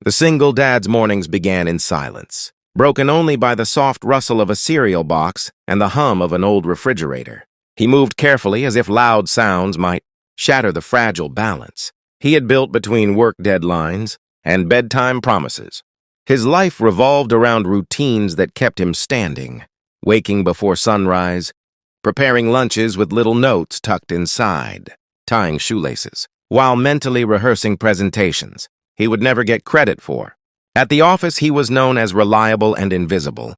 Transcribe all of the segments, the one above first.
The single dad's mornings began in silence, broken only by the soft rustle of a cereal box and the hum of an old refrigerator. He moved carefully as if loud sounds might shatter the fragile balance he had built between work deadlines and bedtime promises. His life revolved around routines that kept him standing, waking before sunrise, preparing lunches with little notes tucked inside, tying shoelaces, while mentally rehearsing presentations he would never get credit for. At the office, he was known as reliable and invisible,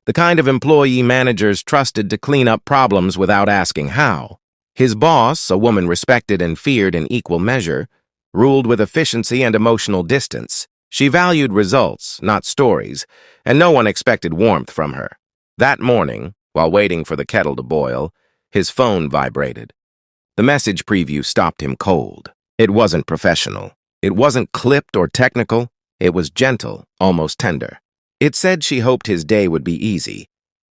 the kind of employee managers trusted to clean up problems without asking how. His boss, a woman respected and feared in equal measure, ruled with efficiency and emotional distance. She valued results, not stories, and no one expected warmth from her. That morning, while waiting for the kettle to boil, his phone vibrated. The message preview stopped him cold. It wasn't professional. It wasn't clipped or technical. It was gentle, almost tender. It said she hoped his day would be easy,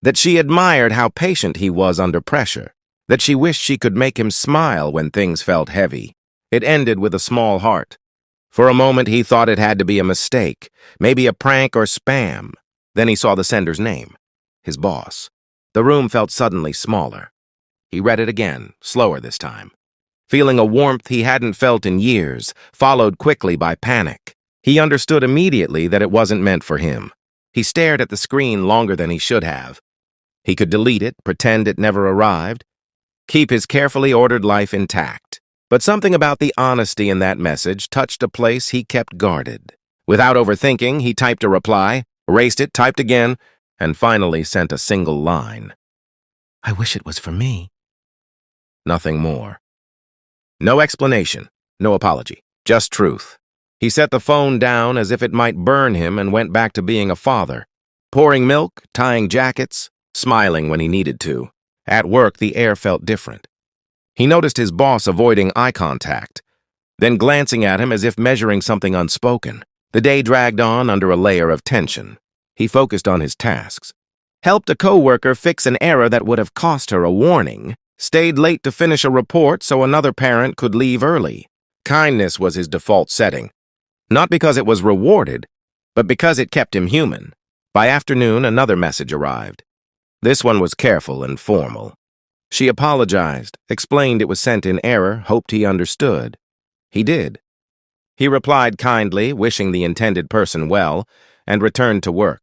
that she admired how patient he was under pressure, that she wished she could make him smile when things felt heavy. It ended with a small heart. For a moment, he thought it had to be a mistake, maybe a prank or spam. Then he saw the sender's name, his boss. The room felt suddenly smaller. He read it again, slower this time, feeling a warmth he hadn't felt in years, followed quickly by panic. He understood immediately that it wasn't meant for him. He stared at the screen longer than he should have. He could delete it, pretend it never arrived, keep his carefully ordered life intact. But something about the honesty in that message touched a place he kept guarded. Without overthinking, he typed a reply, erased it, typed again, and finally sent a single line. "I wish it was for me." Nothing more. No explanation, no apology, just truth. He set the phone down as if it might burn him and went back to being a father, pouring milk, tying jackets, smiling when he needed to. At work, the air felt different. He noticed his boss avoiding eye contact, then glancing at him as if measuring something unspoken. The day dragged on under a layer of tension. He focused on his tasks, helped a coworker fix an error that would have cost her a warning, stayed late to finish a report so another parent could leave early. Kindness was his default setting. Not because it was rewarded, but because it kept him human. By afternoon, another message arrived. This one was careful and formal. She apologized, explained it was sent in error, hoped he understood. He did. He replied kindly, wishing the intended person well, and returned to work.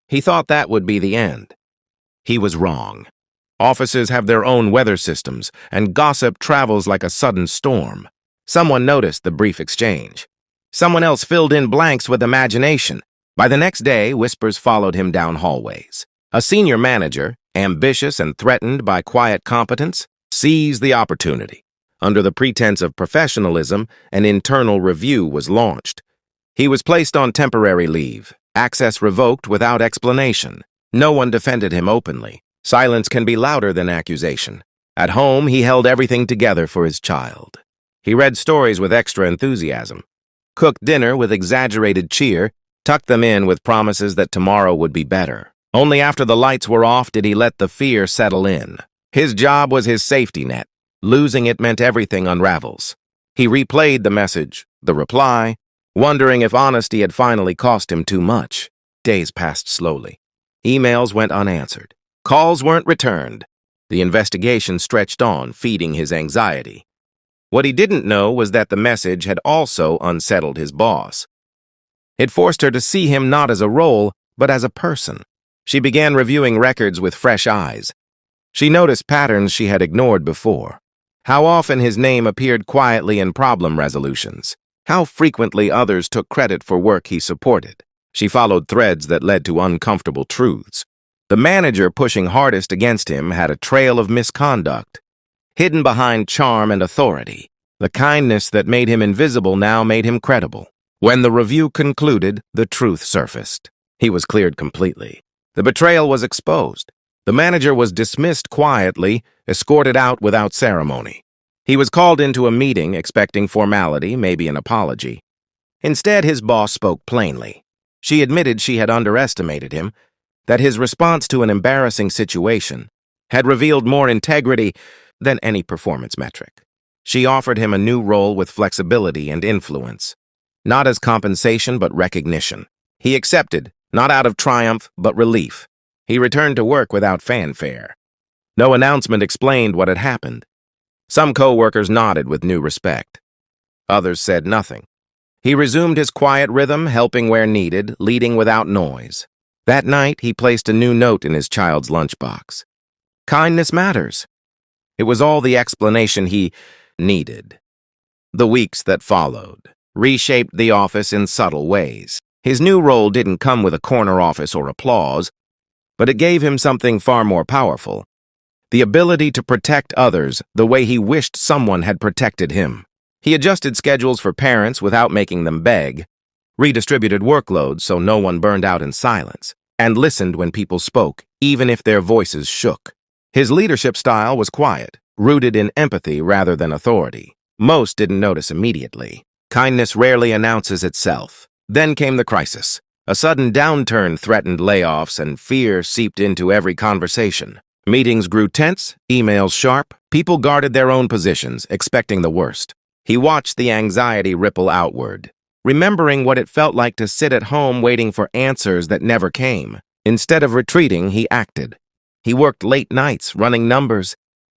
He thought that would be the end. He was wrong. Offices have their own weather systems, and gossip travels like a sudden storm. Someone noticed the brief exchange. Someone else filled in blanks with imagination. By the next day, whispers followed him down hallways. A senior manager, ambitious and threatened by quiet competence, seized the opportunity. Under the pretense of professionalism, an internal review was launched. He was placed on temporary leave, access revoked without explanation. No one defended him openly. Silence can be louder than accusation. At home, he held everything together for his child. He read stories with extra enthusiasm, cooked dinner with exaggerated cheer, tucked them in with promises that tomorrow would be better. Only after the lights were off did he let the fear settle in. His job was his safety net. Losing it meant everything unravels. He replayed the message, the reply, wondering if honesty had finally cost him too much. Days passed slowly. Emails went unanswered. Calls weren't returned. The investigation stretched on, feeding his anxiety. What he didn't know was that the message had also unsettled his boss. It forced her to see him not as a role, but as a person. She began reviewing records with fresh eyes. She noticed patterns she had ignored before. How often his name appeared quietly in problem resolutions. How frequently others took credit for work he supported. She followed threads that led to uncomfortable truths. The manager pushing hardest against him had a trail of misconduct, hidden behind charm and authority. The kindness that made him invisible now made him credible. When the review concluded, the truth surfaced. He was cleared completely. The betrayal was exposed. The manager was dismissed quietly, escorted out without ceremony. He was called into a meeting expecting formality, maybe an apology. Instead, his boss spoke plainly. She admitted she had underestimated him, that his response to an embarrassing situation had revealed more integrity than any performance metric. She offered him a new role with flexibility and influence. not as compensation but recognition. He accepted, not out of triumph but relief. He returned to work without fanfare. No announcement explained what had happened. Some co-workers nodded with new respect. Others said nothing. He resumed his quiet rhythm, helping where needed, leading without noise. That night, he placed a new note in his child's lunchbox. Kindness matters. It was all the explanation he needed. The weeks that followed reshaped the office in subtle ways. His new role didn't come with a corner office or applause, but it gave him something far more powerful: the ability to protect others the way he wished someone had protected him. He adjusted schedules for parents without making them beg, redistributed workloads so no one burned out in silence, and listened when people spoke, even if their voices shook. His leadership style was quiet, rooted in empathy rather than authority. Most didn't notice immediately. Kindness rarely announces itself. Then came the crisis. A sudden downturn threatened layoffs, and fear seeped into every conversation. Meetings grew tense, emails sharp. People guarded their own positions, expecting the worst. He watched the anxiety ripple outward, remembering what it felt like to sit at home waiting for answers that never came. Instead of retreating, he acted. He worked late nights, running numbers,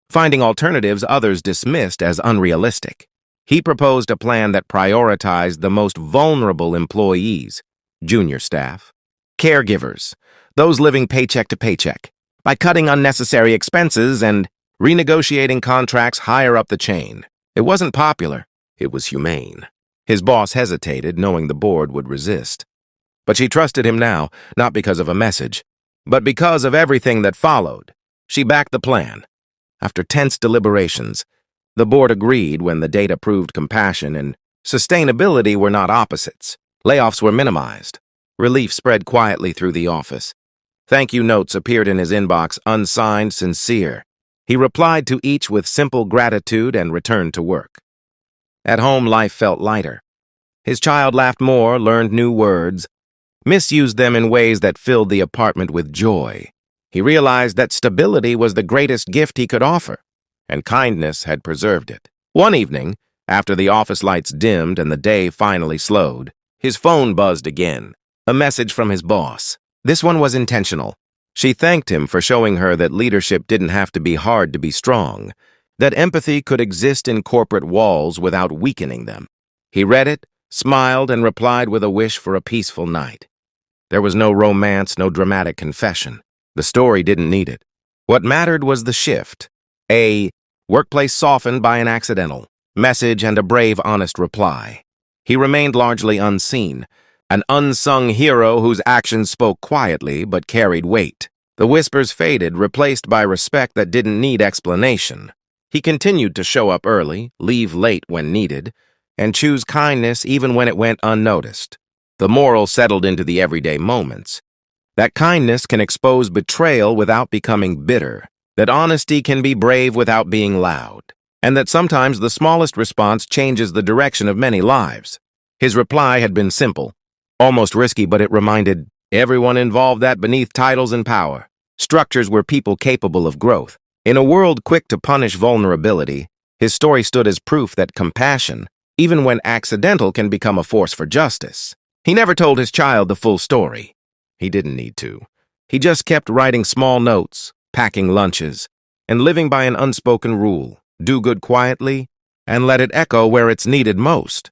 finding alternatives others dismissed as unrealistic. He proposed a plan that prioritized the most vulnerable employees, junior staff, caregivers, those living paycheck to paycheck, by cutting unnecessary expenses and renegotiating contracts higher up the chain. It wasn't popular. It was humane. His boss hesitated, knowing the board would resist. But she trusted him now, not because of a message, but because of everything that followed. She backed the plan. After tense deliberations, the board agreed when the data proved compassion and sustainability were not opposites. Layoffs were minimized. Relief spread quietly through the office. Thank you notes appeared in his inbox, unsigned, sincere. He replied to each with simple gratitude and returned to work. At home, life felt lighter. His child laughed more, learned new words, misused them in ways that filled the apartment with joy. He realized that stability was the greatest gift he could offer, and kindness had preserved it. One evening, after the office lights dimmed and the day finally slowed, his phone buzzed again, a message from his boss. This one was intentional. She thanked him for showing her that leadership didn't have to be hard to be strong, that empathy could exist in corporate walls without weakening them. He read it, smiled, and replied with a wish for a peaceful night. There was no romance, no dramatic confession. The story didn't need it. What mattered was the shift. A workplace softened by an accidental message and a brave, honest reply. He remained largely unseen, an unsung hero whose actions spoke quietly but carried weight. The whispers faded, replaced by respect that didn't need explanation. He continued to show up early, leave late when needed, and choose kindness even when it went unnoticed. The moral settled into the everyday moments. That kindness can expose betrayal without becoming bitter, that honesty can be brave without being loud, and that sometimes the smallest response changes the direction of many lives. His reply had been simple, almost risky, but it reminded everyone involved that beneath titles and power, structures were people capable of growth. In a world quick to punish vulnerability, his story stood as proof that compassion, even when accidental, can become a force for justice. He never told his child the full story. He didn't need to. He just kept writing small notes, packing lunches, and living by an unspoken rule: do good quietly and let it echo where it's needed most.